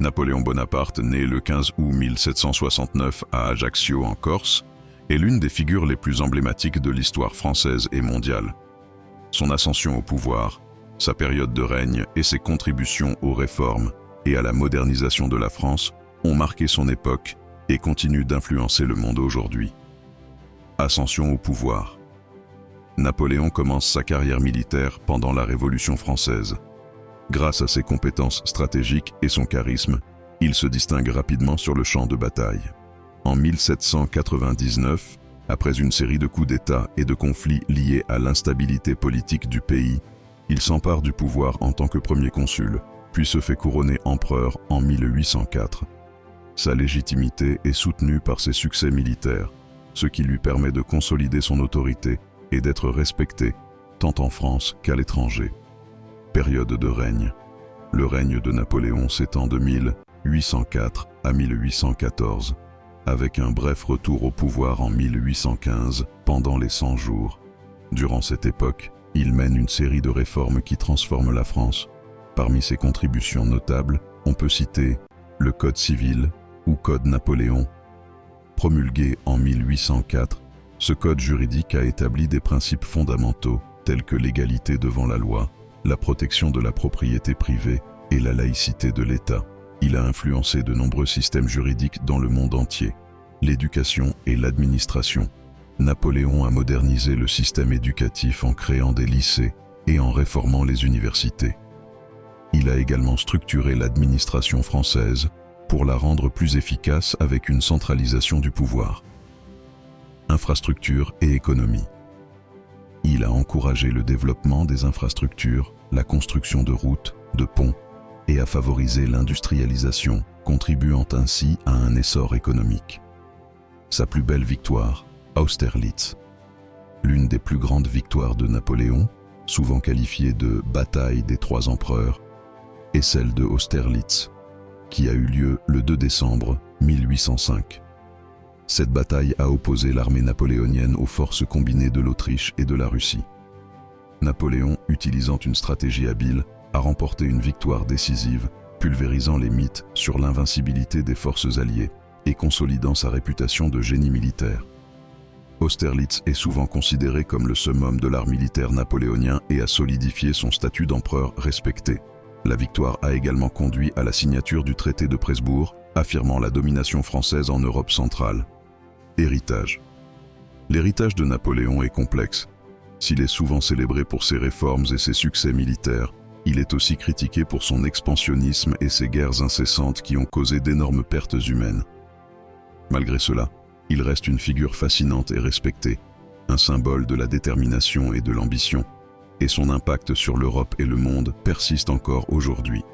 Napoléon Bonaparte, né le 15 août 1769 à Ajaccio en Corse, est l'une des figures les plus emblématiques de l'histoire française et mondiale. Son ascension au pouvoir, sa période de règne et ses contributions aux réformes et à la modernisation de la France ont marqué son époque et continuent d'influencer le monde aujourd'hui. Ascension au pouvoir. Napoléon commence sa carrière militaire pendant la Révolution française. Grâce à ses compétences stratégiques et son charisme, il se distingue rapidement sur le champ de bataille. En 1799, après une série de coups d'État et de conflits liés à l'instabilité politique du pays, il s'empare du pouvoir en tant que premier consul, puis se fait couronner empereur en 1804. Sa légitimité est soutenue par ses succès militaires, ce qui lui permet de consolider son autorité et d'être respecté, tant en France qu'à l'étranger. Période de règne. Le règne de Napoléon s'étend de 1804 à 1814, avec un bref retour au pouvoir en 1815 pendant les 100 jours. Durant cette époque, il mène une série de réformes qui transforment la France. Parmi ses contributions notables, on peut citer le Code civil ou Code Napoléon. Promulgué en 1804, ce code juridique a établi des principes fondamentaux tels que l'égalité devant la loi, la protection de la propriété privée et la laïcité de l'État. Il a influencé de nombreux systèmes juridiques dans le monde entier, l'éducation et l'administration. Napoléon a modernisé le système éducatif en créant des lycées et en réformant les universités. Il a également structuré l'administration française pour la rendre plus efficace avec une centralisation du pouvoir. Infrastructure et économie. Il a encouragé le développement des infrastructures, la construction de routes, de ponts, et a favorisé l'industrialisation, contribuant ainsi à un essor économique. Sa plus belle victoire, Austerlitz. L'une des plus grandes victoires de Napoléon, souvent qualifiée de « bataille des trois empereurs », est celle de Austerlitz, qui a eu lieu le 2 décembre 1805. Cette bataille a opposé l'armée napoléonienne aux forces combinées de l'Autriche et de la Russie. Napoléon, utilisant une stratégie habile, a remporté une victoire décisive, pulvérisant les mythes sur l'invincibilité des forces alliées et consolidant sa réputation de génie militaire. Austerlitz est souvent considéré comme le summum de l'art militaire napoléonien et a solidifié son statut d'empereur respecté. La victoire a également conduit à la signature du traité de Presbourg, affirmant la domination française en Europe centrale. Héritage. L'héritage de Napoléon est complexe. S'il est souvent célébré pour ses réformes et ses succès militaires, il est aussi critiqué pour son expansionnisme et ses guerres incessantes qui ont causé d'énormes pertes humaines. Malgré cela, il reste une figure fascinante et respectée, un symbole de la détermination et de l'ambition, et son impact sur l'Europe et le monde persiste encore aujourd'hui.